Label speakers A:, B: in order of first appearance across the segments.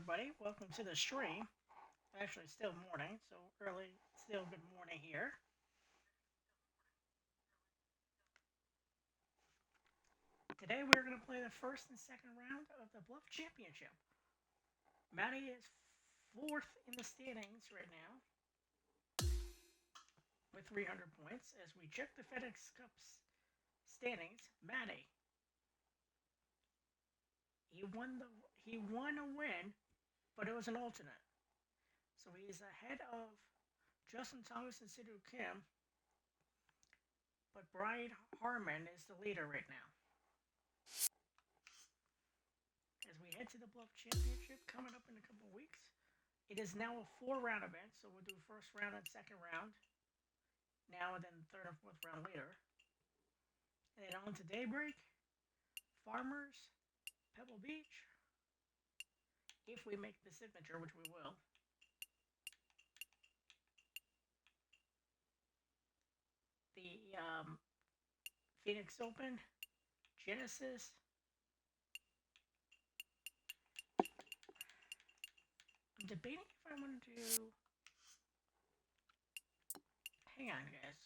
A: everybody. Welcome to the stream. Actually, it's still morning, so early, still good morning here. Today, we're going to play the first and second round of the Bluff Championship. Maddie is fourth in the standings right now with 300 points. As we check the FedEx Cup's standings, Maddie, he won a win, but it was an alternate. So he is ahead of Justin Thomas and Sidhu Kim, but Brian Harmon is the leader right now. As we head to the Bluff Championship coming up in a couple of weeks, it is now a 4-round event, so we'll do first round and second round now, and then third and fourth round later. And then on to Daybreak, Farmers, Pebble Beach, if we make the signature, which we will. The Phoenix Open, Genesis, I'm debating if I want to do... Hang on, guys.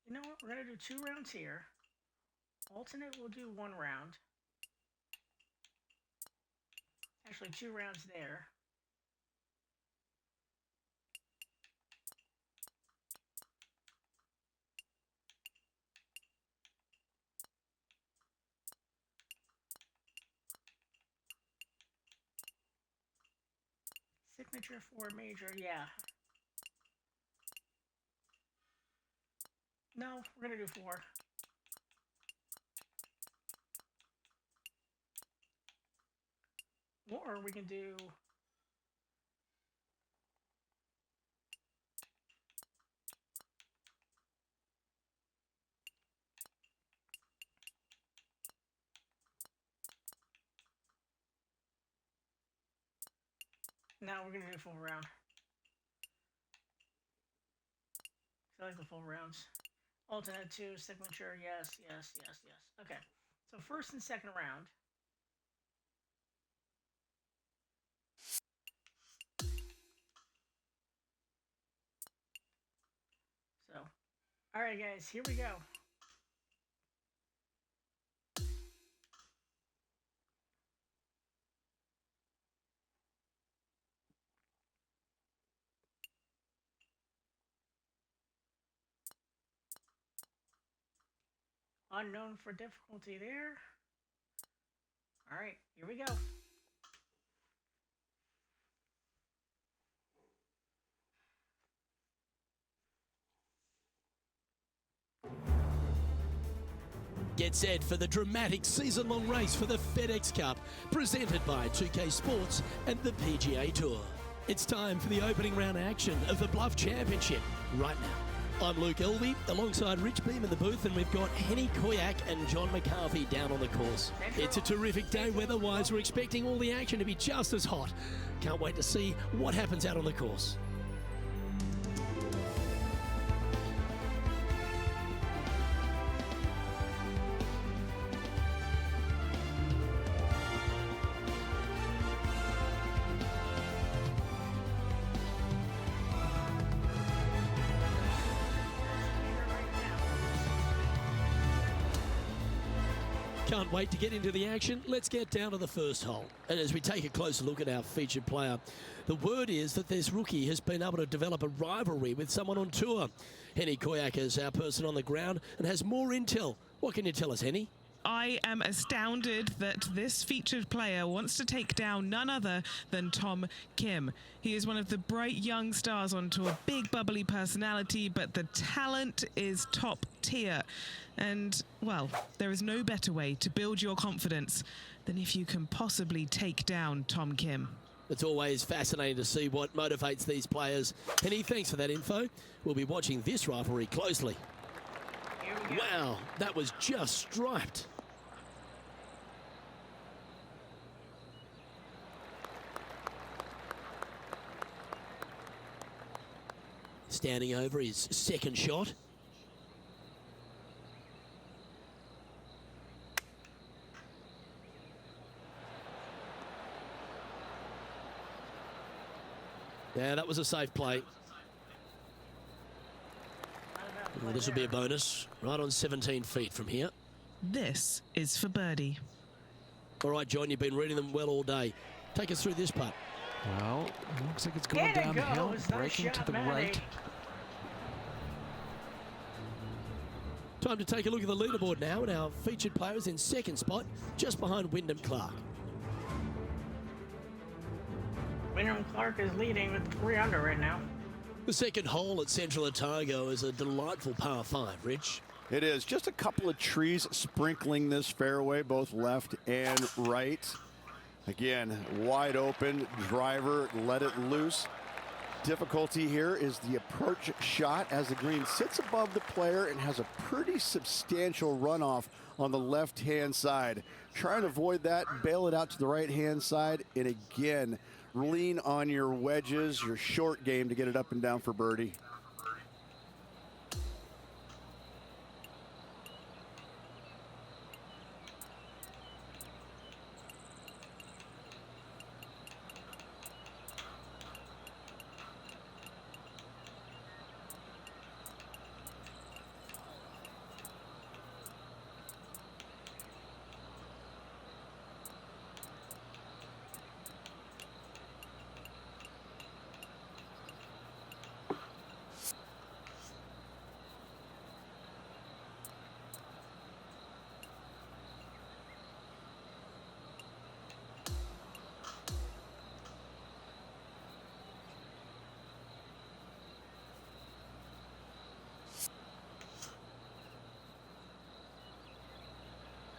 A: You know what? We're going to do 2 rounds here. Alternate, we'll do 1 round. Actually, 2 rounds there. Signature for a major, yeah. No, we're gonna do 4. Or we can do... Now we're gonna do full round. I like the full rounds. Alternate 2, signature, yes. Okay, so first and second round. So, alright guys, here we go. Unknown for difficulty there. Alright, here we go.
B: Get set for the dramatic season-long race for the FedEx Cup, presented by 2K Sports and the PGA Tour. It's time for the opening round action of the Bluff Championship right now. I'm Luke Elvey, alongside Rich Beam in the booth, and we've got Henny Koyak and John McCarthy down on the course. It's a terrific day weather-wise. We're expecting all the action to be just as hot. Can't wait to see what happens out on the course. Can't wait to get into the action. Let's get down to the first hole. And as we take a closer look at our featured player, the word is that this rookie has been able to develop a rivalry with someone on tour. Henny Koyak is our person on the ground and has more intel. What can you tell us, Henny?
C: I am astounded that this featured player wants to take down none other than Tom Kim. He is one of the bright young stars on tour, big bubbly personality, but the talent is top tier. And, well, there is no better way to build your confidence than if you can possibly take down Tom Kim.
B: It's always fascinating to see what motivates these players. Henny, thanks for that info. We'll be watching this rivalry closely. Wow, that was just striped. Standing over his second shot. Yeah, that was a safe play. Well, this will be a bonus. Right on 17 feet from here.
C: This is for birdie.
B: All right, John, you've been reading them well all day. Take us through this putt.
D: Well, it looks like it's going
A: There it
D: downhill,
A: goes. Nice
D: breaking
A: shot,
D: to the
A: Matty.
D: right.
B: Time to take a look at the leaderboard now, and our featured player is in second spot, just behind Wyndham Clark.
A: Wyndham Clark is leading with 3 under right now.
B: The second hole at Central Otago is a delightful par 5, Rich.
E: It is. Just a couple of trees sprinkling this fairway, both left and right. Again, wide open, driver, let it loose. Difficulty here is the approach shot as the green sits above the player and has a pretty substantial runoff on the left-hand side. Try to avoid that, bail it out to the right-hand side, and again, lean on your wedges, your short game to get it up and down for birdie.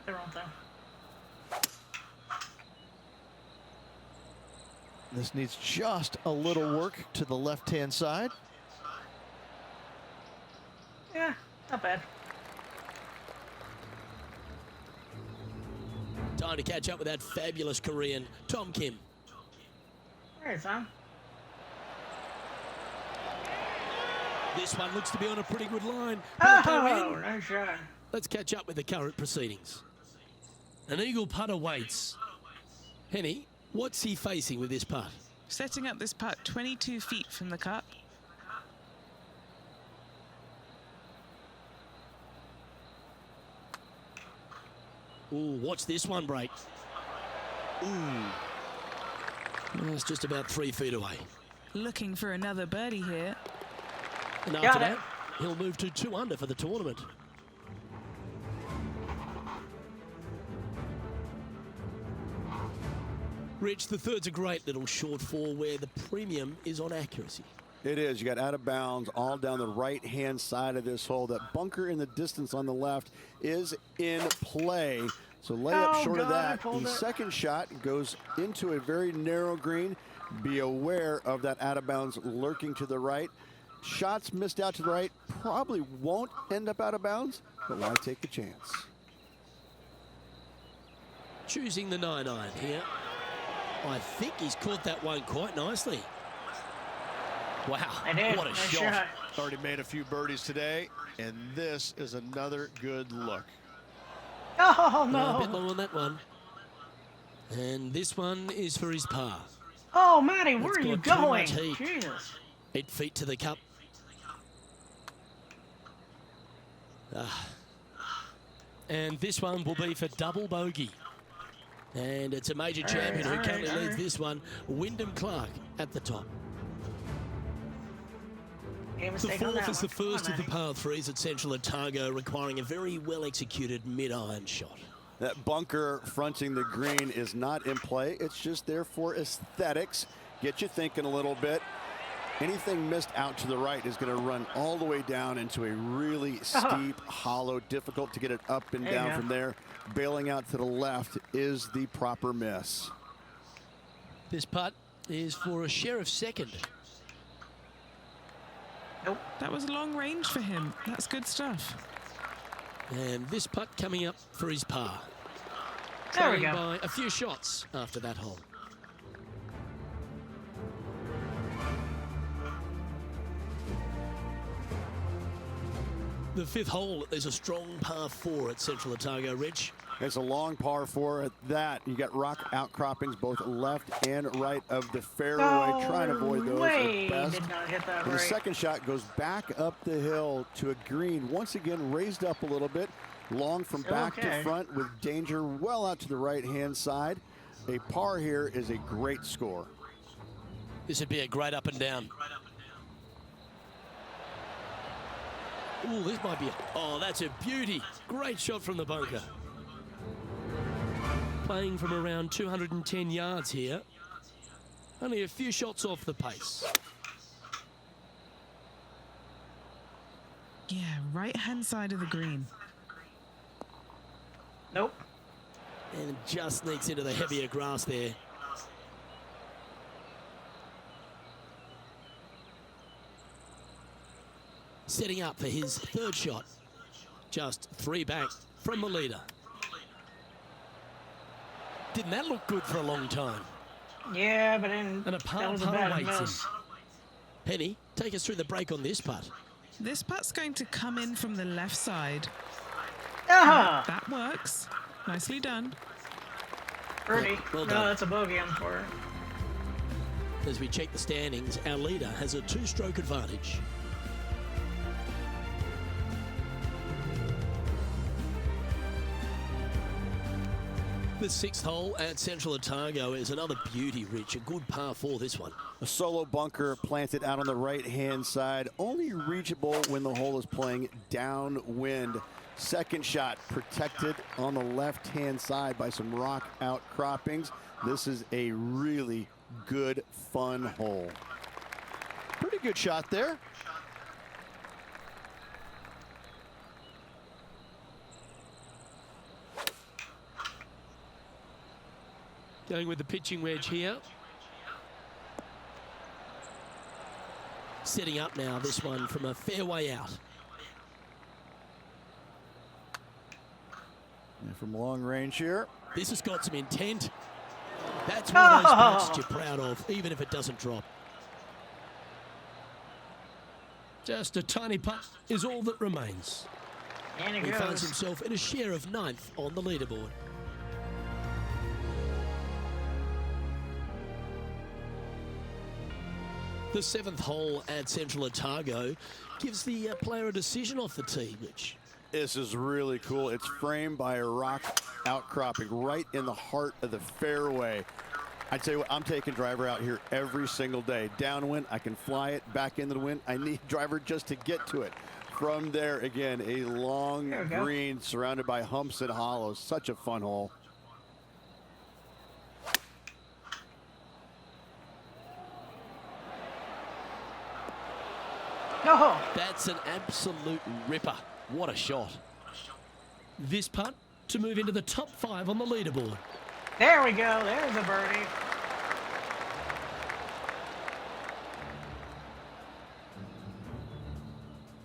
A: Their own thing.
D: This needs just a little work to the left-hand side.
A: Yeah, not bad.
B: Time to catch up with that fabulous Korean, Tom Kim.
A: Alright, Tom.
B: This one looks to be on a pretty good line. Will it go
A: Oh,
B: in?
A: nice shot.
B: Let's catch up with the current proceedings. An eagle putt awaits. Henny, what's he facing with this putt?
C: Setting up this putt 22 feet from the cup.
B: Ooh, watch this one break. Ooh. Well, it's just about 3 feet away.
C: Looking for another birdie here.
B: And
A: Got
B: after
A: it.
B: that, he'll move to 2 under for the tournament. Rich, the third's a great little short four where the premium is on accuracy.
E: It is. You got out of bounds all down the right-hand side of this hole. That bunker in the distance on the left is in play. So lay up
A: Oh,
E: short of
A: God, I
E: that.
A: pulled
E: The
A: it.
E: second shot goes into a very narrow green. Be aware of that out of bounds lurking to the right. Shots missed out to the right probably won't end up out of bounds, but why take the chance?
B: Choosing the 9-iron here. I think he's caught that one quite nicely. Wow,
A: I did.
B: what a
A: Nice
B: shot.
A: shot.
F: Already made a few birdies today, and this is another good look.
A: Oh,
B: A bit
A: no.
B: long on that one. And this one is for his par.
A: Oh, Matty, where
B: It's
A: are you
B: got too
A: going?
B: much heat.
A: Jesus.
B: 8 feet to the cup. And this one will be for double bogey. And it's a major champion who
A: all
B: currently
A: right, all
B: leads
A: right.
B: this one, Wyndham Clark at the top.
A: Made a
B: The
A: mistake on
B: fourth
A: that
B: is the
A: one. Come on,
B: first of the
A: Matty.
B: par threes at Central Otago, requiring a very well-executed mid-iron shot.
E: That bunker fronting the green is not in play. It's just there for aesthetics. Get you thinking a little bit. Anything missed out to the right is going to run all the way down into a really steep, hollow, difficult to get it up and
A: There you
E: down
A: go.
E: from there. Bailing out to the left is the proper miss.
B: This putt is for a sheriff second.
A: Nope.
C: That was long range for him. That's good stuff.
B: And this putt coming up for his par.
A: There we
B: Trailing
A: go.
B: by a few shots after that hole. The fifth hole is a strong par 4 at Central Otago, Rich.
E: It's a long par 4 at that. You got rock outcroppings both left and right of the fairway. Trying to avoid those
A: way
E: at best.
A: did not hit that
E: And
A: right.
E: the second shot goes back up the hill to a green. Once again, raised up a little bit. Long from back to front with danger well out to the right-hand side. A par here is a great score.
B: This would be a great up and down. Oh, this might be oh, that's a beauty. Great shot from the bunker. Playing from around 210 yards here. Only a few shots off the pace.
C: Yeah, right-hand side of the green.
A: Nope.
B: And just sneaks into the heavier grass there. Setting up for his third shot. Just 3 back from the leader. Didn't that look good for a long time?
A: Yeah, but then
B: And a
A: that
B: par
A: was a bad
B: waits him.
A: miss.
B: Penny, take us through the break on this putt.
C: This putt's going to come in from the left side.
A: Ah!
C: That works. Nicely done.
A: Birdie.
B: Well
A: No,
B: done.
A: that's a bogey, I'm for it.
B: As we check the standings, our leader has a 2-stroke advantage. The 6th hole at Central Otago is another beauty, Rich. A good par 4, this one.
E: A solo bunker planted out on the right-hand side, only reachable when the hole is playing downwind. Second shot protected on the left-hand side by some rock outcroppings. This is a really good, fun hole.
F: Pretty good shot there.
B: Going with the pitching wedge here. Setting up now, this one from a fairway out.
E: And from long range here.
B: This has got some intent. That's one of those putts you're proud of, even if it doesn't drop. Just a tiny putt is all that remains.
A: And it
B: He finds
A: goes.
B: himself in a share of 9th on the leaderboard. The 7th hole at Central Otago gives the player a decision off the tee, Rich.
E: This is really cool. It's framed by a rock outcropping right in the heart of the fairway. I tell you what, I'm taking driver out here every single day. Downwind, I can fly it back into the wind. I need driver just to get to it. From there, again, a long green surrounded by humps and hollows. Such a fun hole.
A: No!
B: That's an absolute ripper. What a shot. This putt to move into the top 5 on the leaderboard.
A: There we go. There's a birdie.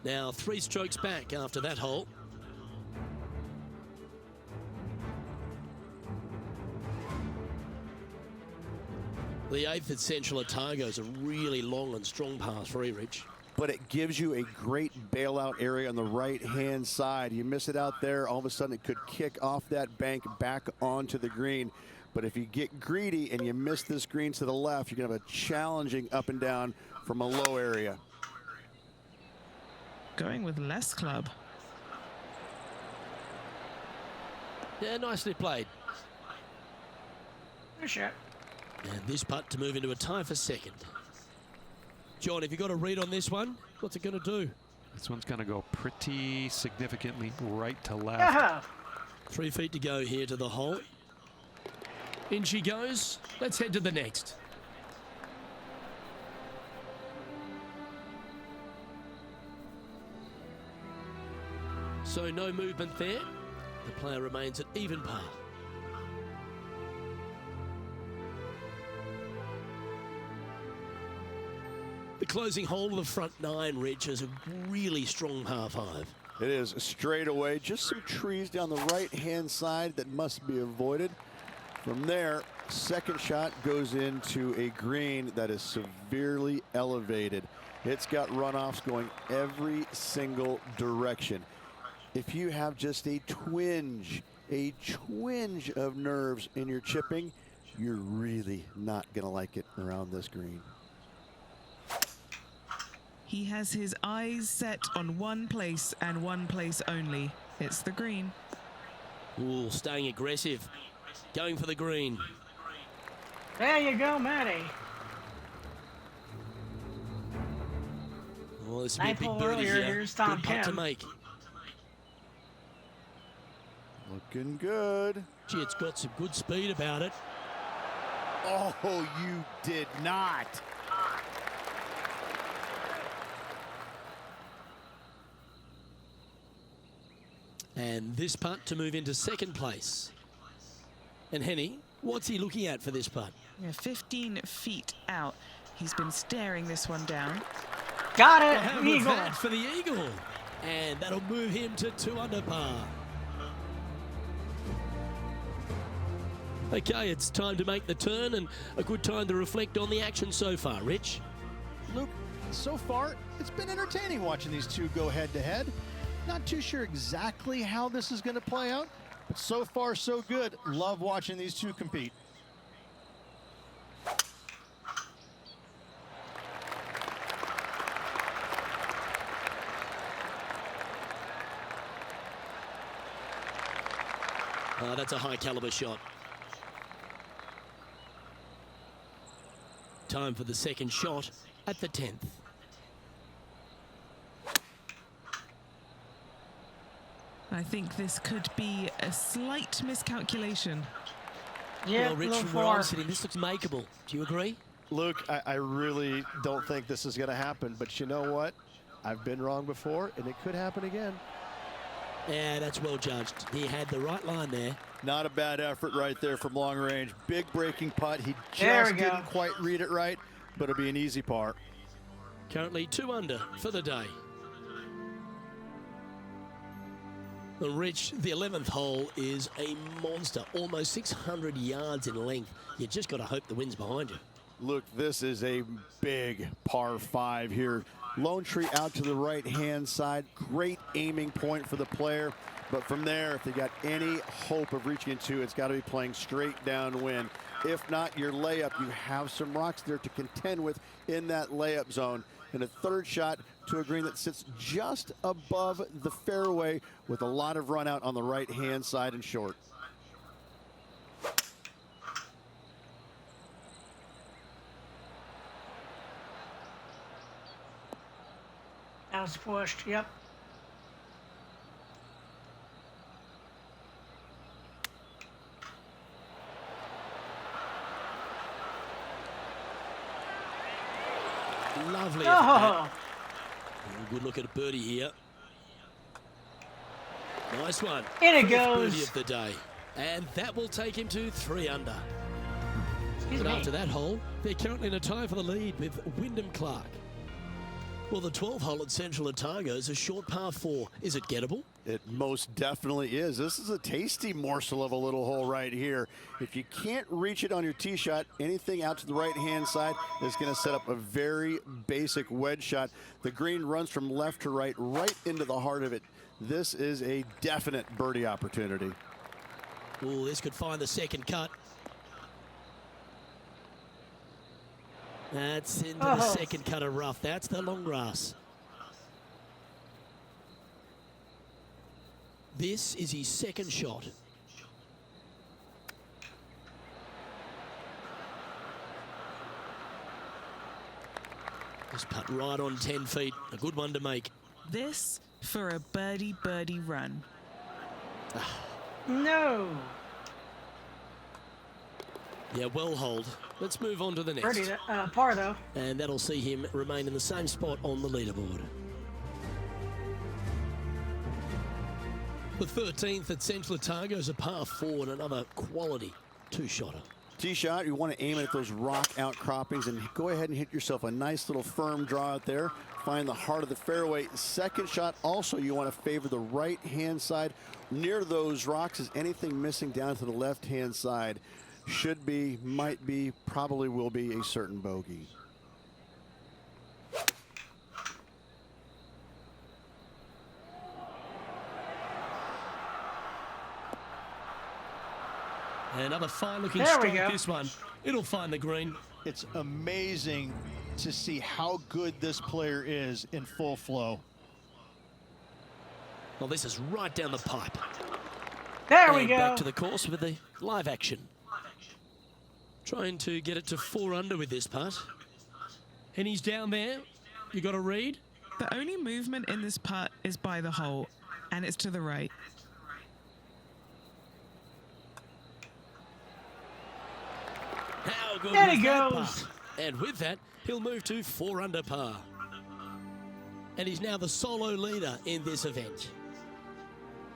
B: Now 3 strokes back after that hole. The 8th at Central Otago is a really long and strong par 3, Rich.
E: But it gives you a great bailout area on the right-hand side. You miss it out there, all of a sudden it could kick off that bank back onto the green. But if you get greedy and you miss this green to the left, you're going to have a challenging up and down from a low area.
C: Going with less club.
B: Yeah, nicely played.
A: Good shot.
B: And this putt to move into a tie for 2nd. John, have you got a read on this one? What's it going to do?
G: This one's going to go pretty significantly right to left.
A: Yeah.
B: 3 feet to go here to the hole. In she goes. Let's head to the next. So no movement there. The player remains at even par. The closing hole of the front 9, Rich, is a really strong par 5.
E: It is straight away, just some trees down the right-hand side that must be avoided. From there, second shot goes into a green that is severely elevated. It's got runoffs going every single direction. If you have just a twinge a twinge of nerves in your chipping, you're really not going to like it around this green.
C: He has his eyes set on one place and one place only. It's the green.
B: Ooh, staying aggressive. Going for the green.
A: There you go, Matty.
B: Oh, this will be a
A: Ninth
B: big
A: hole
B: birdie
A: earlier,
B: here.
A: here's Tom
B: Good putt to
A: Kim.
B: make.
E: Looking good.
B: Gee, it's got some good speed about it.
E: Oh, you did not.
B: And this putt to move into second place. And Henny, what's he looking at for this putt?
C: Yeah, 15 feet out. He's been staring this one down.
A: Got
B: Well,
A: it,
B: how was
A: eagle.
B: that for the eagle? And that'll move him to 2 under par. Okay, it's time to make the turn and a good time to reflect on the action so far. Rich?
D: Luke, so far, it's been entertaining watching these two go head-to-head. Not too sure exactly how this is going to play out, but so far, so good. Love watching these two compete.
B: That's a high caliber shot. Time for the second shot at the 10th.
C: I think this could be a slight miscalculation.
A: Yeah,
B: Well, Rich,
A: low
B: from where I'm
A: four.
B: sitting, this looks makeable. Do you agree?
F: Luke, I really don't think this is going to happen, but you know what? I've been wrong before, and it could happen again.
B: Yeah, that's well judged. He had the right line there.
E: Not a bad effort right there from long range. Big breaking putt. He
A: There
E: just
A: we go.
E: didn't quite read it right, but it'll be an easy par.
B: Currently 2 under for the day. The Rich, the 11th hole is a monster, almost 600 yards in length. You just got to hope the wind's behind you.
E: Look, this is a big par 5 here. Lone tree out to the right-hand side. Great aiming point for the player. But from there, if they got any hope of reaching into, it's got to be playing straight downwind. If not, your layup, you have some rocks there to contend with in that layup zone. And a third shot to a green that sits just above the fairway with a lot of run out on the right-hand side and short.
A: That was pushed, yep.
B: Lovely. effort, that.
A: Oh,
B: Good look at a birdie here. Nice one.
A: In it
B: Fifth
A: goes.
B: birdie of the day. And that will take him to 3 under.
A: excuse
B: But
A: me.
B: after that hole, they're currently in a tie for the lead with Wyndham Clark. Well, the 12th hole at Central Otago is a short par 4. Is it gettable?
E: It most definitely is. This is a tasty morsel of a little hole right here. If you can't reach it on your tee shot, anything out to the right-hand side is going to set up a very basic wedge shot. The green runs from left to right into the heart of it. This is a definite birdie opportunity.
B: Oh, this could find the second cut. That's into the
A: Oh.
B: second cut of rough. That's the long grass. This is his second shot. Just putt right on 10 feet. A good one to make.
C: This for a birdie run.
A: No.
B: Yeah, well hold. Let's move on to the next.
A: Birdie, par though.
B: And that'll see him remain in the same spot on the leaderboard. The 13th at Central Otago is a par 4 and another quality 2-shotter.
E: Tee shot, you want to aim it at those rock outcroppings and go ahead and hit yourself a nice little firm draw out there. Find the heart of the fairway. Second shot, also you want to favor the right-hand side. Near those rocks is anything missing down to the left-hand side. Should be, might be, probably will be a certain bogey.
B: Another fine-looking
A: There we
B: stroke,
A: go.
B: this one. It'll find the green.
D: It's amazing to see how good this player is in full flow.
B: Well, this is right down the pipe.
A: There we
B: And
A: go.
B: back to the course with the live action. Trying to get it to 4 under with this putt. And he's down there. You got to read.
C: The only movement in this putt is by the hole, and it's to the right.
B: How good
A: There
B: was
A: he
B: that
A: goes.
B: putt? And with that, he'll move to 4 under par. And he's now the solo leader in this event.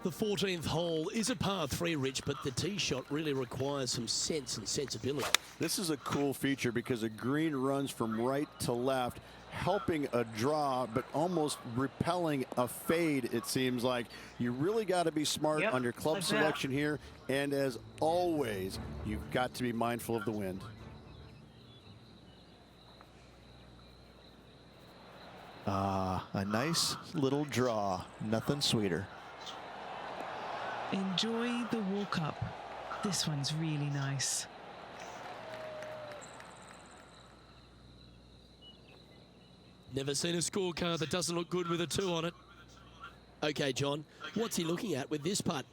B: The 14th hole is a par 3, Rich, but the tee shot really requires some sense and sensibility.
E: This is a cool feature because a green runs from right to left, helping a draw, but almost repelling a fade, it seems like. You really got to be smart
A: Yep,
E: on your club
A: like that.
E: selection here. And as always, you've got to be mindful of the wind.
F: A nice little draw. Nothing sweeter.
C: Enjoy the walk up. This one's really nice.
B: Never seen a scorecard that doesn't look good with a 2 on it. Okay, John, what's he looking at with this putt?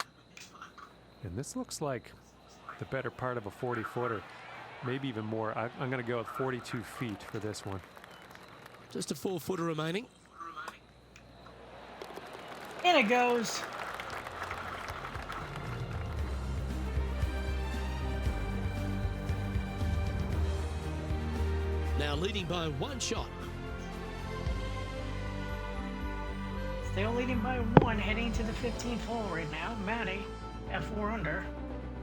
G: And this looks like the better part of a 40-footer, maybe even more. I'm going to go with 42 feet for this one.
B: Just a 4-footer remaining.
A: In it goes.
B: Now leading by 1 shot.
A: Still leading by 1, heading to the 15th hole right now. Matty at 4 under.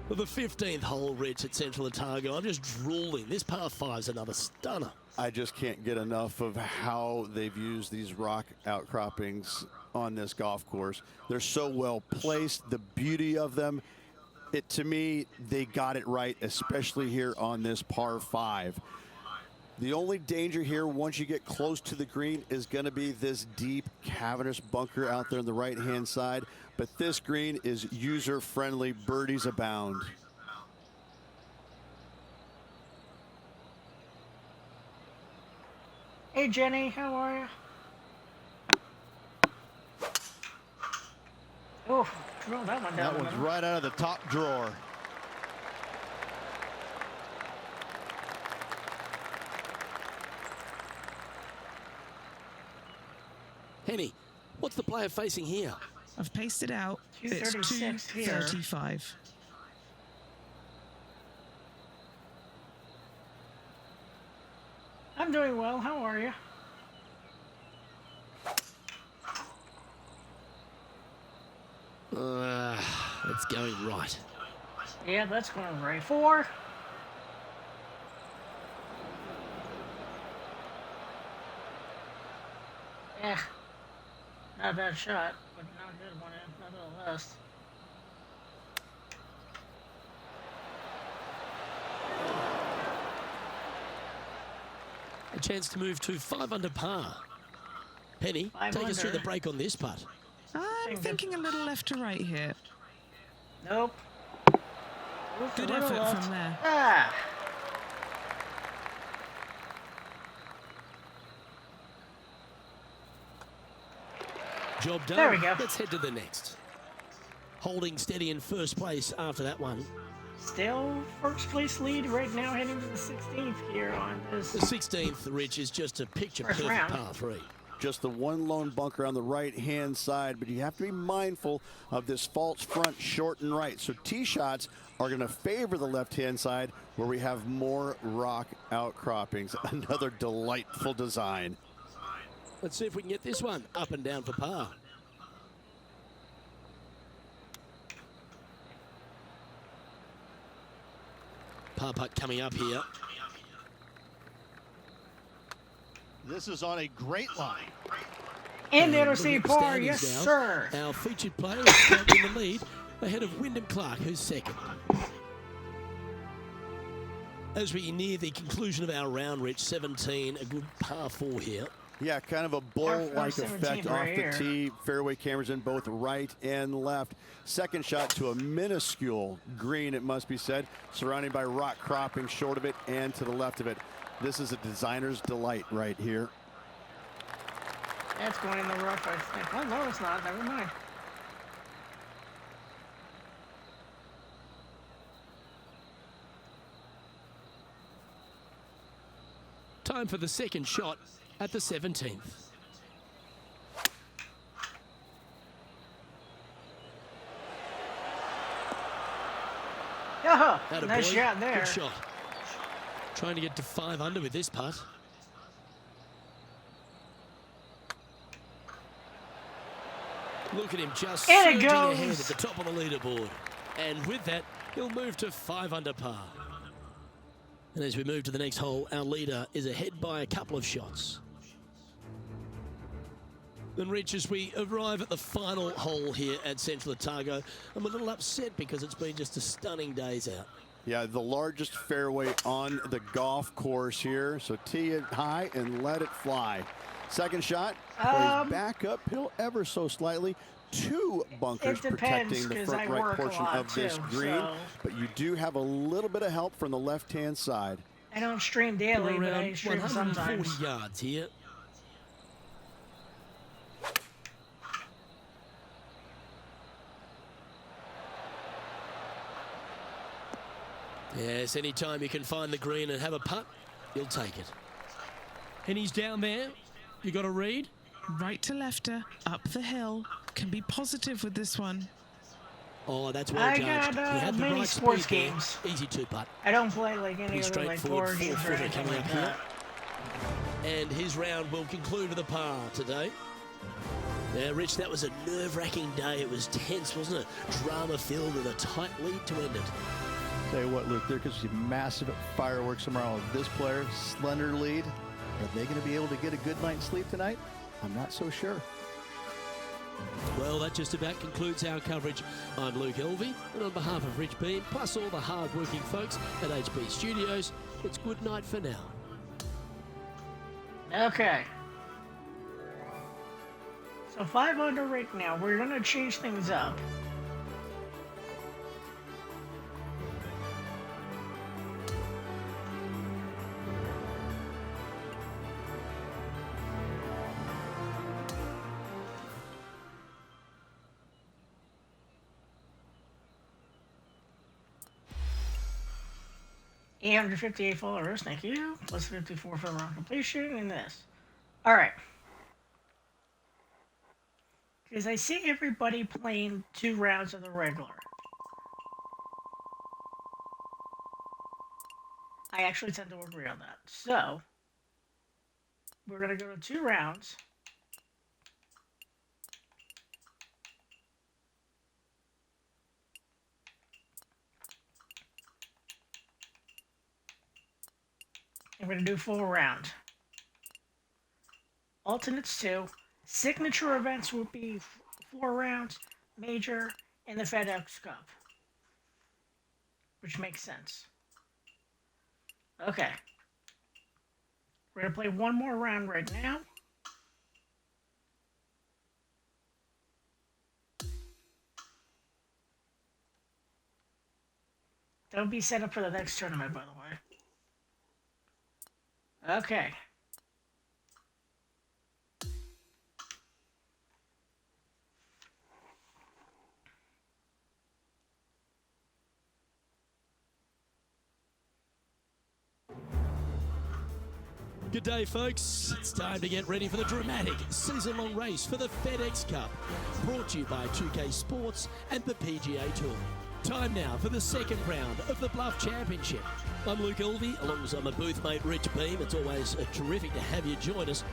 B: For the 15th hole, Rich, at Central Otago, I'm just drooling. This par 5's another stunner.
E: I just can't get enough of how they've used these rock outcroppings on this golf course. They're so well placed, the beauty of them. To me, they got it right, especially here on this par 5. The only danger here once you get close to the green is going to be this deep cavernous bunker out there on the right-hand side. But this green is user-friendly. Birdies abound.
A: Hey Jenny, how are you? Oh, drill that one down.
D: That
A: the
D: one's
A: middle.
D: right out of the top drawer.
B: Henny, what's the player facing here?
C: I've pasted out. It's
A: 236 here.
C: 235.
A: I'm doing well. How are you?
B: It's going right.
A: Yeah, that's going right. 4. Eh, not a bad shot, but not a good one, nonetheless.
B: A chance to move to 5 under par. Henny,
A: 5
B: take us through
A: under.
B: the break on this putt.
C: I'm thinking a little left to right here.
A: Nope. Oof,
C: Good
A: a little
C: effort
A: left.
C: from there.
A: Ah.
B: Job done.
A: There we go.
B: Let's head to the next. Holding steady in first place after that one.
A: Still first place lead right now, heading to the 16th here on this.
B: The 16th, Rich, is just a picture-perfect
A: round.
B: par 3.
E: Just the one lone bunker on the right-hand side, but you have to be mindful of this false front short and right. So tee shots are going to favor the left-hand side where we have more rock outcroppings. Another delightful design.
B: Let's see if we can get this one up and down for par. Par putt coming up here.
D: This is on a great line.
A: And the
B: Looking
A: interstate
B: at the
A: par,
B: standings
A: yes
B: now,
A: sir.
B: Our featured player is currently in the lead, ahead of Wyndham Clark, who's second. As we near the conclusion of our round, Rich, 17, a good par 4 here.
E: Yeah, kind of a bull-like effect off the tee. Fairway cameras in both right and left. Second shot to a minuscule green, it must be said, surrounded by rock cropping short of it and to the left of it. This is a designer's delight right here.
A: That's going in the rough, I think. Oh, no, it's not. Never mind.
B: Time for the second shot at the 17th.
A: Oh,
B: Atta
A: nice
B: boy.
A: shot there.
B: Good shot. Trying to get to 5 under with this putt. Look at him just
A: And it
B: surging ahead
A: goes.
B: at the top of the leaderboard. And with that, he'll move to 5 under par. And as we move to the next hole, our leader is ahead by a couple of shots. And Rich, as we arrive at the final hole here at Central Otago, I'm a little upset because it's been just a stunning days out.
E: Yeah, the largest fairway on the golf course here. So tee it high and let it fly. Second shot, plays back uphill ever so slightly. 2 bunkers protecting the front right portion of this green.
A: So
E: but you do have a little bit of help from the left-hand side.
A: I don't stream daily, but I
B: Around
A: stream
B: 140
A: sometimes.
B: yards here. Yes, anytime you can find the green and have a putt, you'll take it. And he's down there. You got a read?
C: Right to lefter, up the hill. Can be positive with this one.
B: Oh, that's well
A: I
B: judged.
A: got,
B: He had the
A: many
B: right
A: sports
B: speed there.
A: games.
B: Easy 2-putt.
A: I don't play like any
B: Pretty
A: other like
B: straightforward
A: board games or
B: 4-footer
A: anything
B: coming
A: like
B: up here.
A: that.
B: And his round will conclude with a par today. Now, Rich, that was a nerve-wracking day. It was tense, wasn't it? Drama-filled and a tight lead to end it.
D: Tell you what, Luke, there could be massive fireworks tomorrow. This player, slender lead. Are they going to be able to get a good night's sleep tonight? I'm not so sure.
B: Well, that just about concludes our coverage. I'm Luke Elvey, and on behalf of Rich Beam, plus all the hard-working folks at HB Studios, it's good night for now.
A: Okay. So 5 under right now. We're gonna change things up. $858 followers, thank you. Plus 54 for the round completion and this. Alright. Because I see everybody playing 2 rounds of the regular. I actually tend to agree on that. So, we're going to go to 2 rounds. And we're going to do full round. Alternates 2. Signature events would be 4 rounds, major, and the FedEx Cup. Which makes sense. Okay. We're going to play one more round right now. That'll be set up for the next tournament, by the way. Okay.
B: Good day, folks. It's time to get ready for the dramatic season-long race for the FedEx Cup, brought to you by 2K Sports and the PGA Tour. Time now for the second round of the Bluff Championship. I'm Luke Elvey, alongside my booth mate Rich Beam. It's always terrific to have you join us.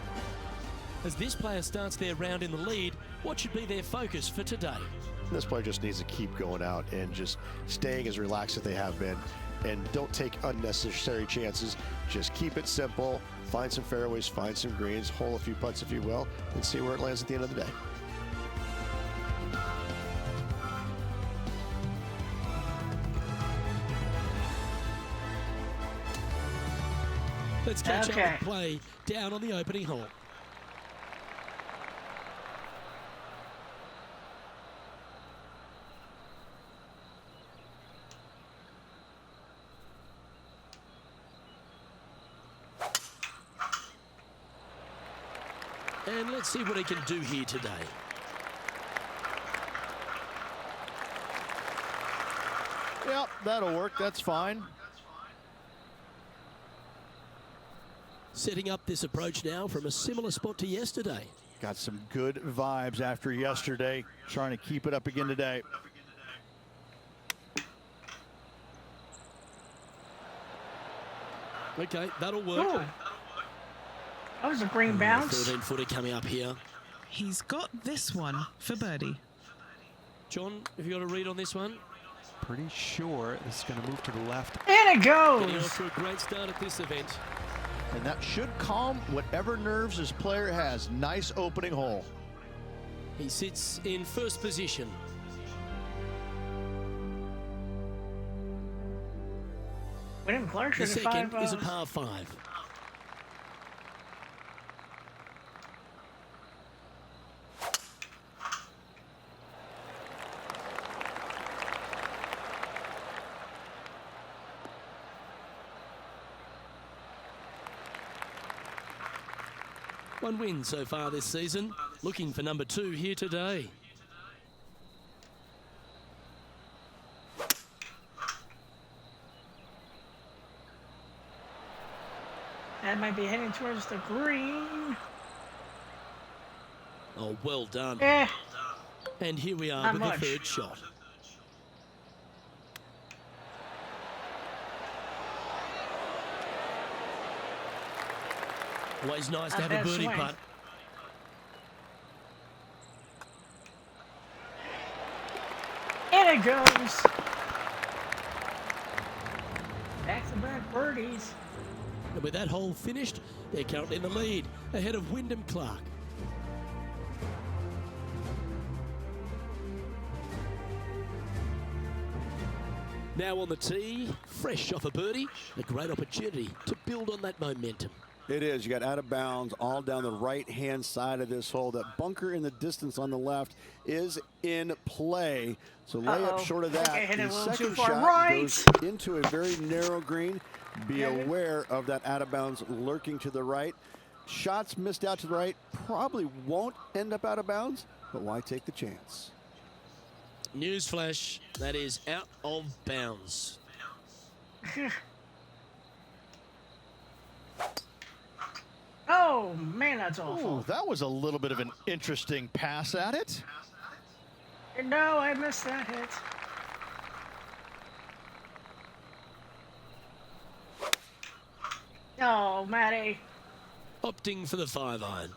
B: As this player starts their round in the lead, what should be their focus for today?
F: This player just needs to keep going out and just staying as relaxed as they have been. And don't take unnecessary chances. Just keep it simple. Find some fairways, find some greens, hole a few putts if you will, and see where it lands at the end of the day.
B: Let's catch up
A: Okay.
B: with play down on the opening hole. And let's see what he can do here today.
D: Yep, that'll work. That's fine.
B: Setting up this approach now from a similar spot to yesterday.
D: Got some good vibes after yesterday. Trying to keep it up again today.
B: Okay, that'll work.
A: Ooh. That was a green bounce.
B: 13-footer coming up here.
C: He's got this one for birdie.
B: John, have you got a read on this one?
G: Pretty sure this is going to move to the left.
A: And it
B: Getting
A: goes.
B: off to a great start at this event.
D: And that should calm whatever nerves this player has. Nice opening hole.
B: He sits in first position.
A: William Clark
B: The
A: should
B: second
A: have
B: is a par 5. One win so far this season. Looking for number 2 here today.
A: That might be heading towards the green.
B: Oh, well done.
A: Eh,
B: And here we are
A: Not
B: with
A: much.
B: the third shot. Always nice to
A: Not
B: have a
A: bad
B: birdie
A: swing.
B: putt.
A: and it goes. Back-to-back birdies.
B: And with that hole finished, they're currently in the lead, ahead of Wyndham Clark. Now on the tee, fresh off a birdie, a great opportunity to build on that momentum.
E: It is. You got out of bounds all down the right-hand side of this hole. That bunker in the distance on the left is in play. So lay up short of
A: I think
E: that.
A: I hit it a
E: The
A: little too
E: second
A: far
E: shot
A: right.
E: goes into a very narrow green. Be aware of that out of bounds lurking to the right. Shots missed out to the right probably won't end up out of bounds, but why take the chance?
B: Newsflash, that is out of bounds.
A: Oh, man, that's awful.
D: Ooh, that was a little bit of an interesting pass at it.
A: No, I missed that hit. Oh, Matty.
B: Opting for the 5-iron.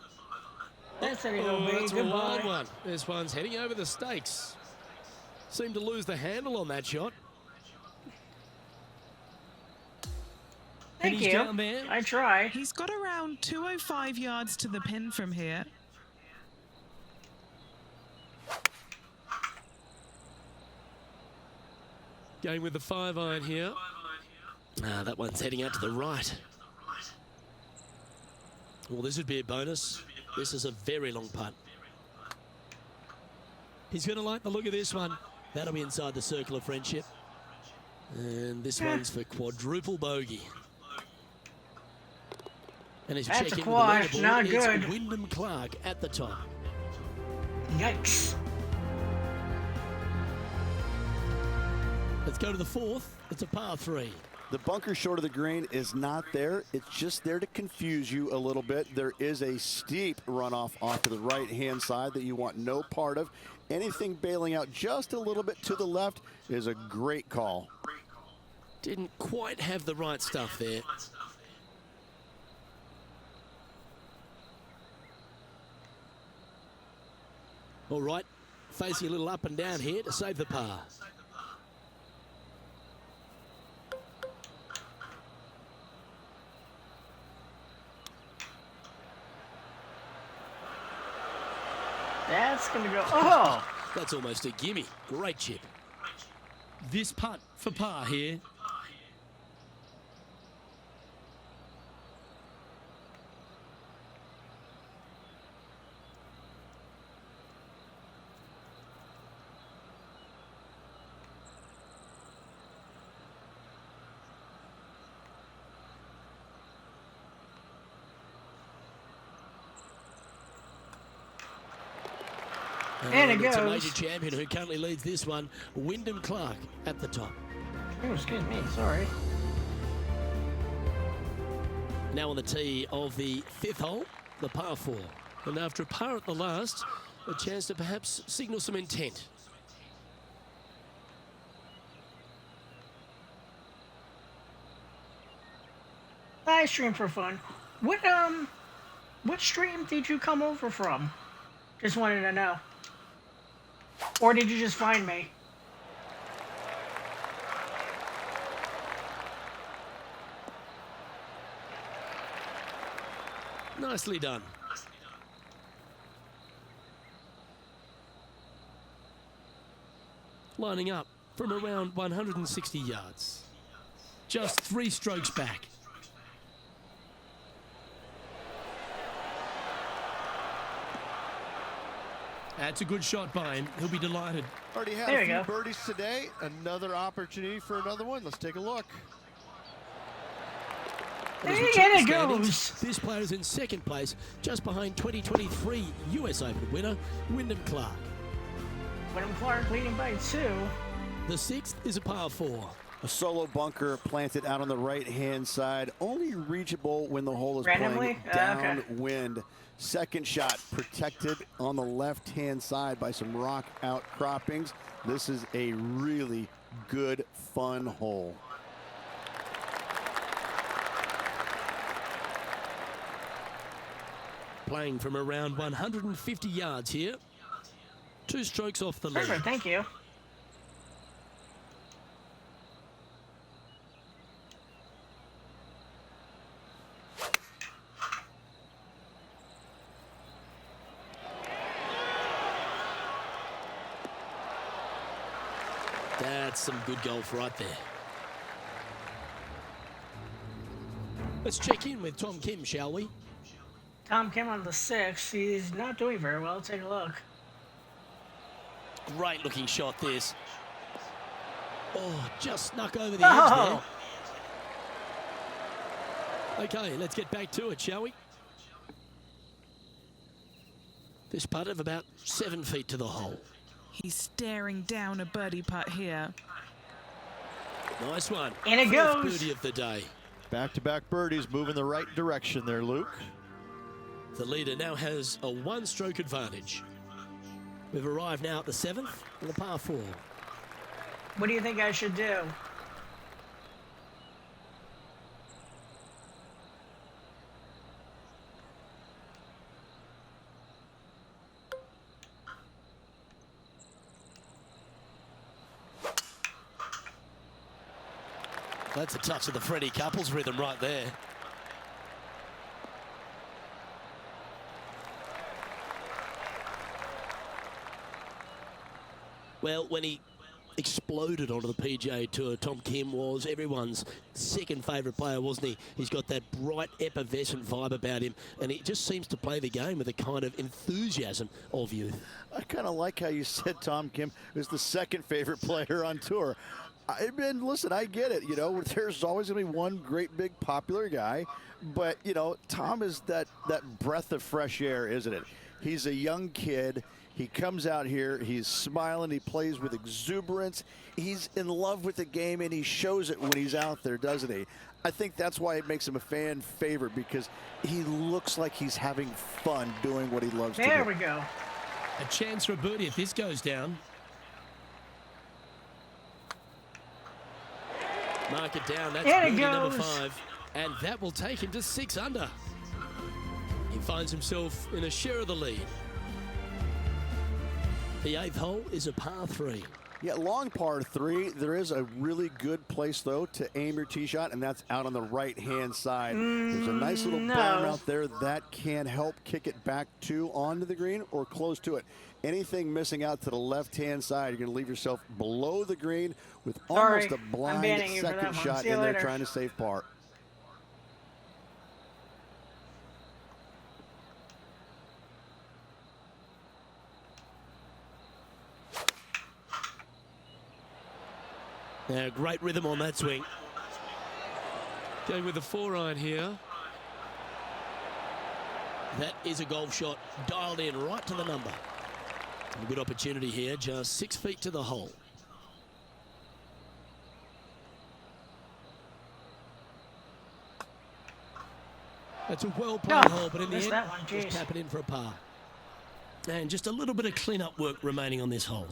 A: That's a
B: Oh,
A: big
B: that's a wide
A: goodbye.
B: one. This one's heading over the stakes. Seemed to lose the handle on that shot.
A: Thank
B: And he's
A: you.
B: down there.
A: I try.
C: He's got around 205 yards to the pin from here.
B: Going with the 5-iron here. That one's heading out to the right. Well, this would be a bonus. This is a very long putt. He's going to like the look of this one. That'll be inside the circle of friendship. And this one's for quadruple bogey. And as you
A: That's
B: check
A: a
B: in
A: quad,
B: with the leaderboard,
A: not
B: it's
A: good.
B: Wyndham Clark at the top.
A: Yikes.
B: Let's go to the fourth. It's a par 3.
E: The bunker short of the green is not there. It's just there to confuse you a little bit. There is a steep runoff off to the right-hand side that you want no part of. Anything bailing out just a little bit to the left is a great call.
B: Didn't quite have the right stuff there. All right, facing a little up and down here to save the par.
A: That's going to go. Oh.
B: That's almost a gimme. Great chip. This putt for par here.
A: And it
B: it's a
A: goes.
B: major champion who currently leads this one, Wyndham Clark, at the top.
A: Oh, excuse me. Sorry.
B: Now on the tee of the 5th hole, the par 4. And after a par at the last, a chance to perhaps signal some intent.
A: Live stream for fun. What stream did you come over from? Just wanted to know. Or did you just find me?
B: Nicely done. Lining up from around 160 yards. Just 3 strokes back. That's a good shot by him. He'll be delighted.
D: Already had
A: There
D: a
A: we
D: few
A: go.
D: birdies today. Another opportunity for another one. Let's take a look.
B: And as
A: There
B: we check the
A: it
B: standings,
A: goes.
B: this player is in 2nd place, just behind 2023 US Open winner, Wyndham Clark.
A: Wyndham Clark leading by 2.
B: The 6th is a par 4.
E: A solo bunker planted out on the right-hand side, only reachable when the hole is
A: Randomly?
E: playing
A: Okay.
E: downwind. Second shot protected on the left-hand side by some rock outcroppings. This is a really good, fun hole.
B: Playing from around 150 yards here. 2 strokes off the lead.
A: Perfect, thank you.
B: That's some good golf right there. Let's check in with Tom Kim, shall we?
A: Tom Kim on the 6th. He's not doing very well. Take a look.
B: Great looking shot this. Oh, just snuck over the
A: Oh!
B: edge there. Okay, let's get back to it, shall we? This putt of about 7 feet to the hole.
C: He's staring down a birdie putt here.
B: Nice one.
A: And it
B: 4th
A: goes.
B: birdie of the day.
D: Back-to-back birdies, moving the right direction there, Luke.
B: The leader now has a 1-stroke advantage. We've arrived now at the 7th and the par 4.
A: What do you think I should do?
B: That's a touch of the Freddie Couples rhythm right there. Well, when he exploded onto the PGA Tour, Tom Kim was everyone's 2nd favourite player, wasn't he? He's got that bright, effervescent vibe about him, and he just seems to play the game with a kind of enthusiasm of youth.
E: I kind of like how you said Tom Kim is the 2nd favorite player on tour. Listen, I get it. You know, there's always going to be one great big popular guy, but you know, Tom is that breath of fresh air, isn't it? He's a young kid. He comes out here, he's smiling, he plays with exuberance. He's in love with the game, and he shows it when he's out there, doesn't he? I think that's why it makes him a fan favorite, because he looks like he's having fun doing what he loves to do.
A: There we go.
B: A chance for a birdie if this goes down. Mark it down. That's
A: There it
B: birdie number
A: goes.
B: 5. And that will take him to 6 under. He finds himself in a share of the lead. The 8th hole is a par 3.
E: Yeah, long par 3. There is a really good place, though, to aim your tee shot, and that's out on the right-hand side. There's a nice little
A: no.
E: berm out there that can help kick it back to onto the green or close to it. Anything missing out to the left-hand side, you're going to leave yourself below the green with almost
A: Sorry,
E: a
A: I'm
E: blind
A: banning you for that
E: second
A: one.
E: shot
A: See you
E: in there
A: later.
E: trying to save par.
B: Now, great rhythm on that swing. Going with the 4-iron here. That is a golf shot dialed in right to the number. A good opportunity here, just 6 feet to the hole. That's a well-played hole, but in the
A: missed
B: end,
A: that one,
B: just
A: jeez.
B: tap it in for a par. And just a little bit of clean-up work remaining on this hole.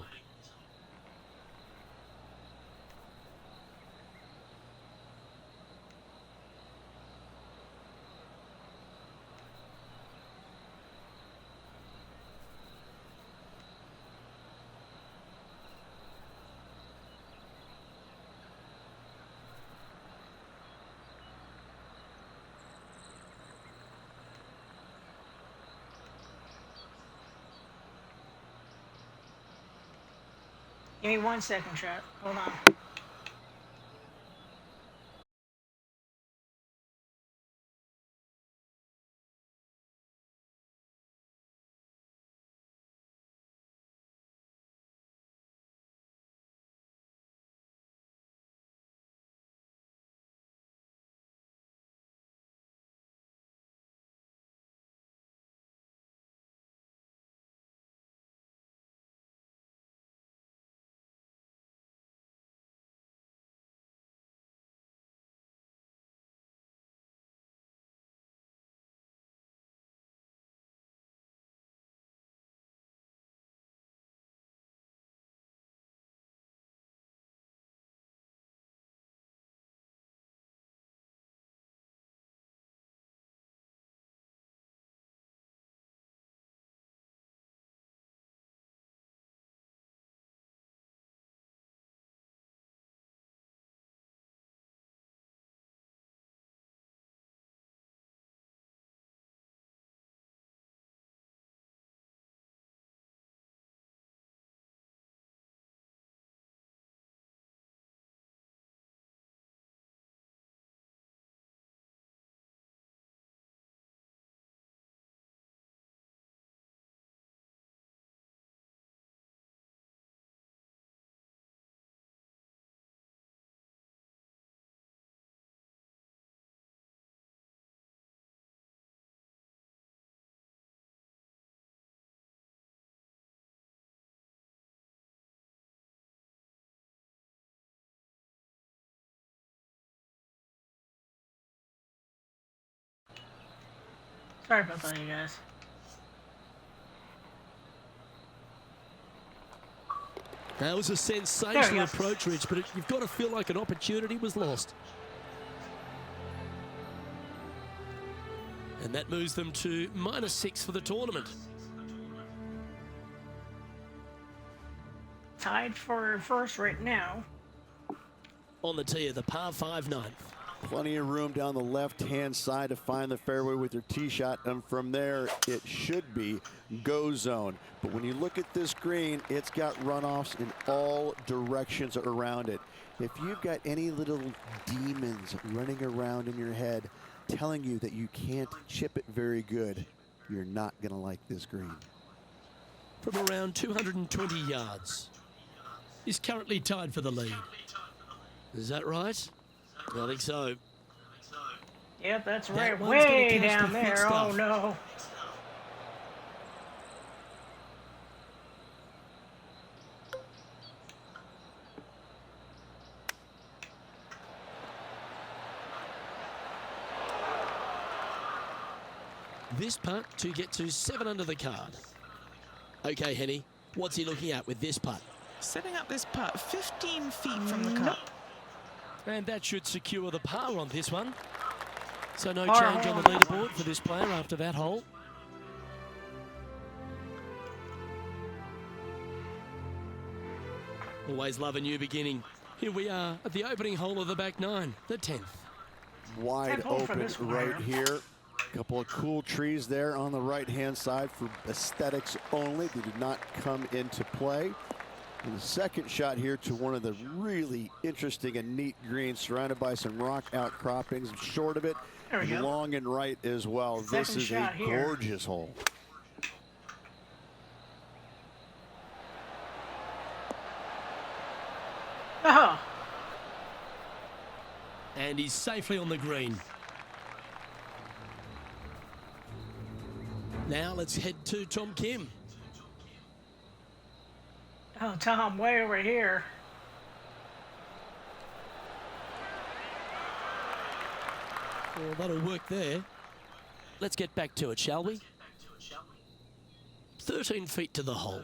A: Give me 1 second, chat. Hold on. Sorry about that, you guys.
B: That was a
A: There we
B: sensational
A: go.
B: approach, Rich, but you've got to feel like an opportunity was lost. And that moves them to -6 for the tournament.
A: Tied for first right now.
B: On the tee of the par 5 ninth.
E: Plenty of room down the left-hand side to find the fairway with your tee shot, and from there it should be go zone. But when you look at this green, it's got runoffs in all directions around it. If you've got any little demons running around in your head telling you that you can't chip it very good, you're not going to like this green.
B: From around 220 yards. He's currently tied for the lead. Is that right? I think so.
A: Yep, that's
B: That
A: right.
B: one's gonna
A: Way
B: catch
A: down
B: the thick
A: there. Oh
B: stuff.
A: no.
B: This putt to get to 7 under the card. Okay, Henny, what's he looking at with this putt?
C: Setting up this putt 15 feet from the cup.
B: And that should secure the par on this one. So no
A: Par
B: change on the
A: hole.
B: leaderboard for this player after that hole. Always love a new beginning. Here we are at the opening hole of the back 9, the 10th.
E: Wide
A: hole for
E: open
A: this one,
E: right
A: Aaron.
E: here. Couple of cool trees there on the right-hand side for aesthetics only. They did not come into play. And the second shot here to one of the really interesting and neat greens, surrounded by some rock outcroppings. Short of it,
A: There we go.
E: long and right as well. This
A: Second
E: is a
A: shot here.
E: gorgeous hole.
A: Oh,
B: And he's safely on the green. Now let's head to Tom Kim.
A: Oh, Tom, way over here.
B: Well, that'll work there. Let's get back to it, shall we? 13 feet to the hole.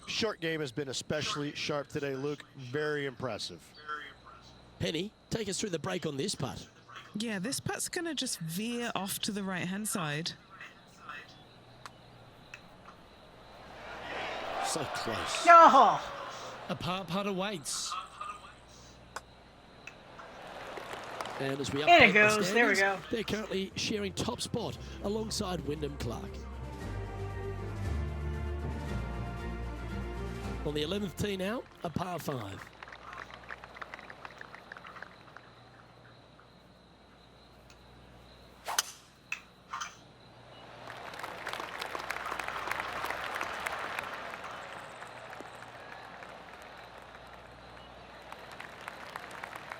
F: Short game has been especially sharp today, Luke. Very impressive.
B: Penny, take us through the break on this putt.
C: Yeah, this putt's going to just veer off to the right-hand side.
B: So close.
A: No!
B: A par putt awaits. And as we
A: In
B: update
A: it goes.
B: the
A: There we
B: standings,
A: go.
B: they're currently sharing top spot alongside Wyndham Clark. On the 11th tee now, a par 5.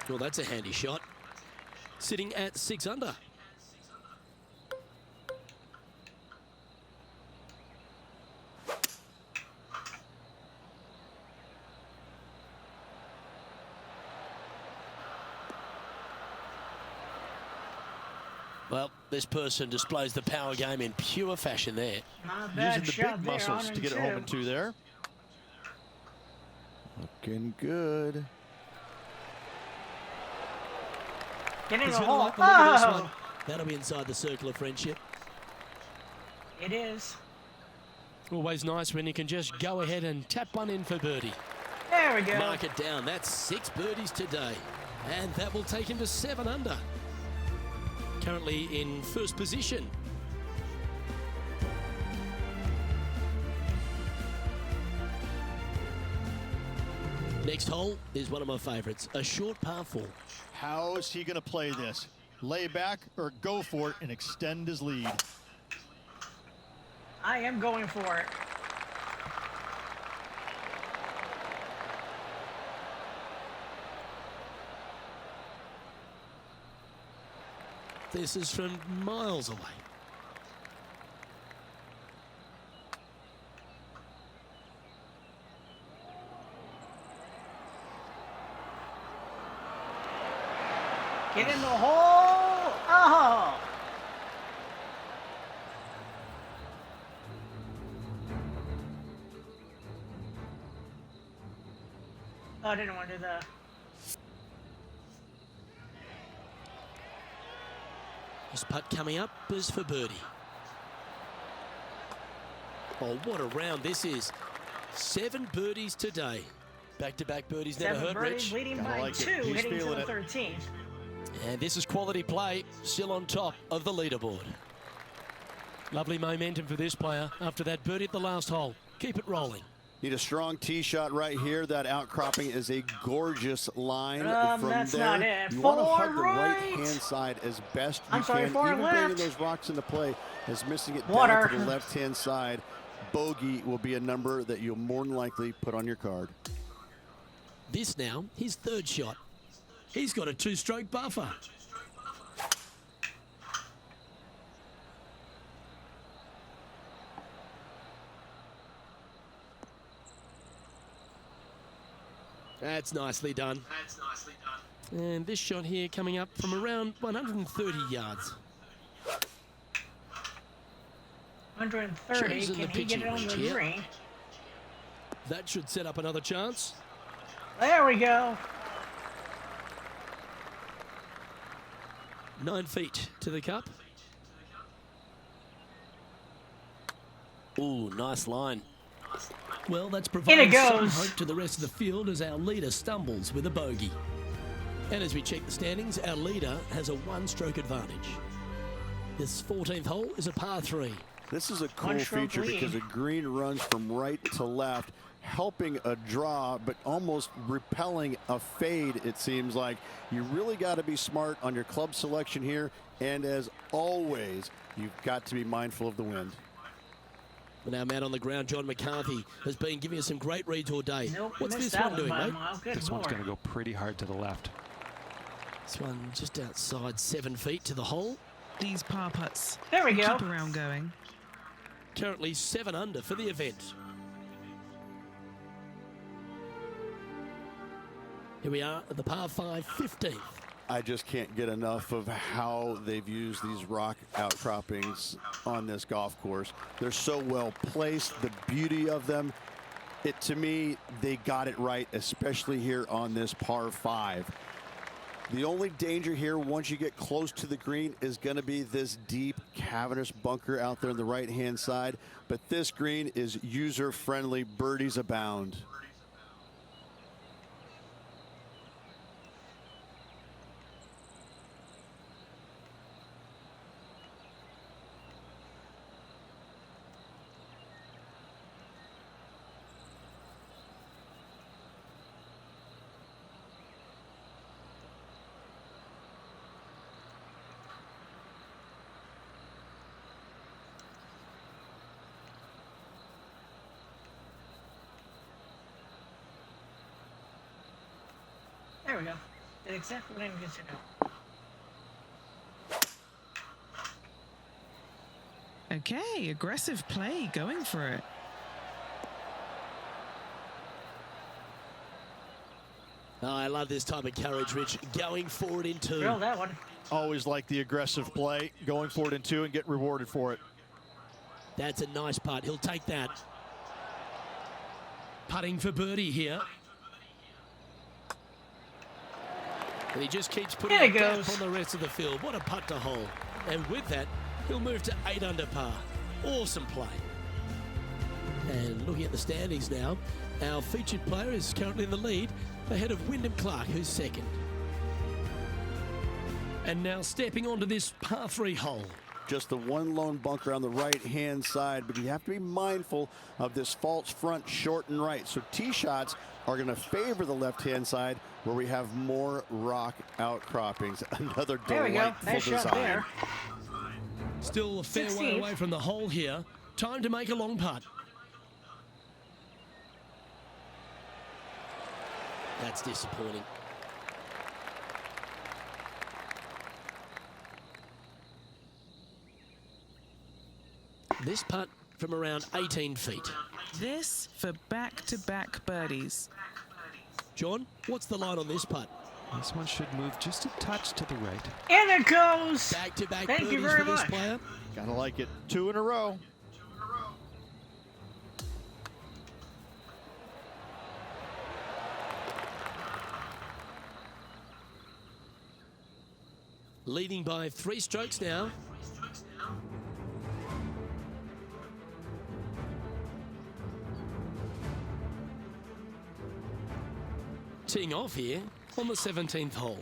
B: Well, that's a handy shot. Sitting at 6 under. Well, this person displays the power game in pure fashion there.
A: Not a bad
D: Using the
A: shot
D: big
A: there,
D: muscles to get it home in 2 there.
E: Looking good.
A: Get in
B: He's
A: the
B: gonna
A: hole.
B: like the look of this
A: Oh!
B: one. That'll be inside the circle of friendship.
A: It is.
B: Always nice when you can just go ahead and tap one in for birdie.
A: There we go.
B: Mark it down. That's 6 birdies today. And that will take him to 7 under. Currently in first position. Next hole is one of my favourites, a short par 4.
D: How is he going to play this? Lay back or go for it and extend his lead?
A: I am going for it.
B: This is from miles away.
A: Get in the hole. Oh! Oh, I didn't want to do that.
B: This putt coming up is for birdie. Oh, what a round this is. 7 birdies today. Back-to-back birdies never
A: 7
B: hurt,
A: birdies,
B: Rich.
A: leading
D: Kinda
A: by
D: like it.
A: 2,
D: He's
A: heading to
D: feeling
A: the
D: it.
A: 13th.
B: And this is quality play, still on top of the leaderboard. Lovely momentum for this player after that birdie at the last hole. Keep it rolling.
E: Need a strong tee shot right here. That outcropping is a gorgeous line from
A: that's
E: there.
A: not it.
E: You want to hug
A: Forward
E: the
A: right.
E: right-hand side as best you
A: I'm sorry,
E: can.
A: forward
E: Even
A: left.
E: bringing those rocks into play as missing it
A: Water.
E: down to the left-hand side. Bogey will be a number that you'll more than likely put on your card.
B: This now, his 3rd shot. He's got a 2-stroke buffer. That's nicely done. And this shot here coming up from around 130 yards.
A: 130.
B: Chosen
A: Can
B: the
A: he get
B: pitching
A: it on
B: wedge
A: the
B: here.
A: green?
B: That should set up another chance.
A: There we go.
B: 9 feet to the cup. Ooh, nice line. Well, that's provided some
A: goes.
B: hope to the rest of the field as our leader stumbles with a bogey. And as we check the standings, our leader has a 1-stroke advantage. This 14th hole is a par 3.
E: This is a cool
A: One-stroke
E: feature
A: lead.
E: because the green runs from right to left, helping a draw, but almost repelling a fade, it seems like. You really got to be smart on your club selection here, and as always, you've got to be mindful of the wind.
B: But our man on the ground, John McCarthy, has been giving us some great reads all day.
A: Nope,
B: What's
A: missed
B: this
A: that
B: one doing,
A: by a
B: mate?
A: mile. Good
G: This one's
A: lord.
G: going to go pretty hard to the left.
B: This one just outside 7 feet to the hole.
C: These par putts
A: There we go.
C: keep around going.
B: Currently 7 under for the event. Here we are at the par 5 15th.
E: I just can't get enough of how they've used these rock outcroppings on this golf course. They're so well placed, the beauty of them. To me, they got it right, especially here on this par 5. The only danger here once you get close to the green is going to be this deep, cavernous bunker out there on the right-hand side. But this green is user-friendly. Birdies abound.
A: There we go. Did exactly what I needed to do.
C: Okay, aggressive play, going for it.
B: Oh, I love this type of courage, Rich. Going forward in 2.
A: Drill that one.
D: Always like the aggressive play, going forward in 2 and get rewarded for it.
B: That's a nice putt. He'll take that. Putting for birdie here. And he just keeps putting a gap on the rest of the field. What a putt to hole. And with that, he'll move to 8 under par. Awesome play. And looking at the standings now, our featured player is currently in the lead, ahead of Wyndham Clark, who's second. And now stepping onto this par 3 hole.
E: Just the one lone bunker on the right-hand side, but you have to be mindful of this false front, short and right. So tee shots are going to favor the left-hand side, where we have more rock outcroppings. Another
A: There we go.
E: delightful
A: Nice
E: design.
A: shot there.
B: Still a fair way
A: 16th.
B: away from the hole here. Time to make a long putt. That's disappointing. This putt from around 18 feet.
C: This for back-to-back birdies.
B: John, what's the line on this putt?
G: This one should move just a touch to the right.
A: And it goes.
B: Back-to-back
A: Thank you
B: birdies
A: very
B: for this
A: much.
B: player.
D: Gotta like it. 2 in a row.
B: Leading by 3 strokes now. Teeing off here on the 17th hole.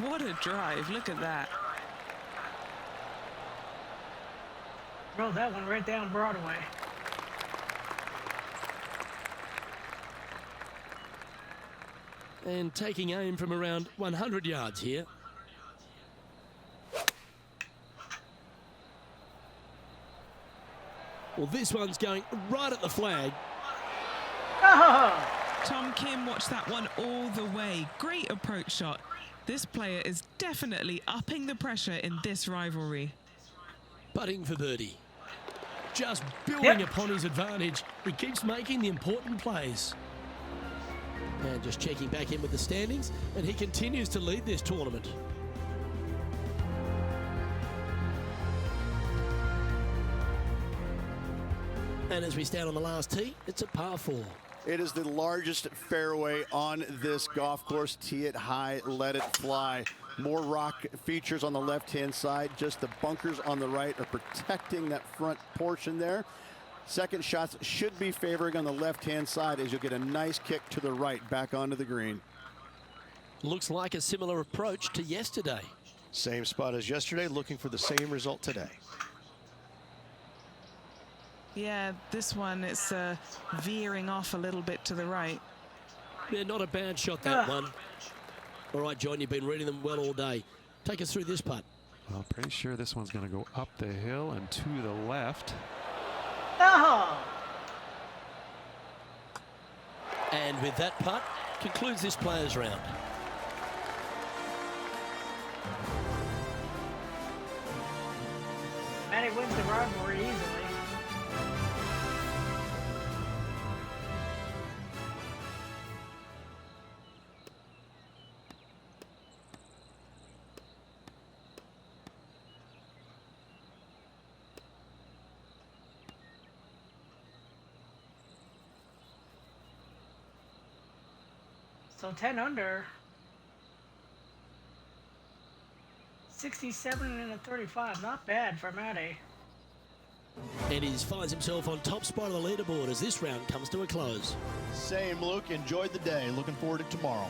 C: What a drive, look at that.
A: Roll that one right down Broadway.
B: And taking aim from around 100 yards here. Well, this one's going right at the flag.
A: Oh!
C: Tom Kim watched that one all the way. Great approach shot. This player is definitely upping the pressure in this rivalry.
B: Putting for birdie. Just building upon his advantage. He keeps making the important plays. And just checking back in with the standings, and he continues to lead this tournament. And as we stand on the last tee, it's a par 4.
E: It is the largest fairway on this golf course. Tee it high, let it fly. More rock features on the left-hand side. Just the bunkers on the right are protecting that front portion there. Second shots should be favoring on the left-hand side as you'll get a nice kick to the right back onto the green.
B: Looks like a similar approach to yesterday.
F: Same spot as yesterday, looking for the same result today.
C: Yeah, this one, it's veering off a little bit to the right.
B: Yeah, not a bad shot, that one. All right, John, you've been reading them well all day. Take us through this putt.
G: Well, pretty sure this one's going to go up the hill and to the left.
A: Oh!
B: And with that putt, concludes this players' round.
A: Matty wins the rivalry easily. So 10 under. 67 and a 35. Not bad for Matty.
B: And he finds himself on top spot of the leaderboard as this round comes to a close.
D: Same, Luke. Enjoyed the day. Looking forward to tomorrow.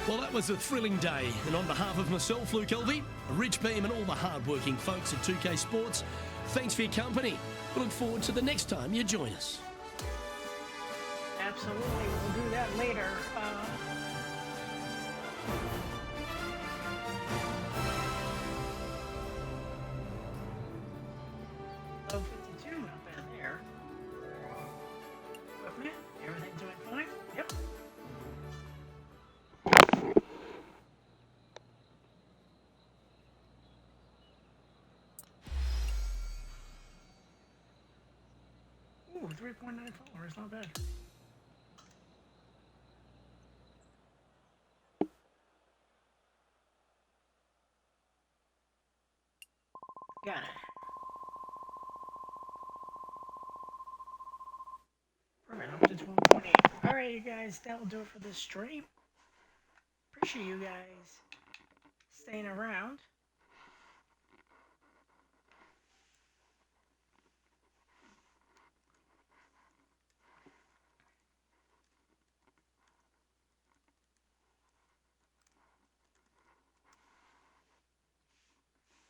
B: Well, that was a thrilling day, and on behalf of myself, Luke Elvey, Rich Beam, and all the hard-working folks at 2K Sports, thanks for your company. We look forward to the next time you join us.
A: Absolutely, we'll do that later. Low 52, not bad there. Equipment, everything's doing fine. Yep. Ooh, 3.9 followers, not bad. Got it. Perfect, up to 12.8. Alright, you guys, that will do it for this stream. Appreciate you guys staying around.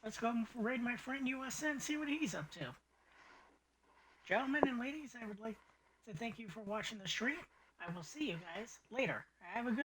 A: Let's go raid my friend USN, see what he's up to. Gentlemen and ladies, I would like to thank you for watching the stream. I will see you guys later. Have a good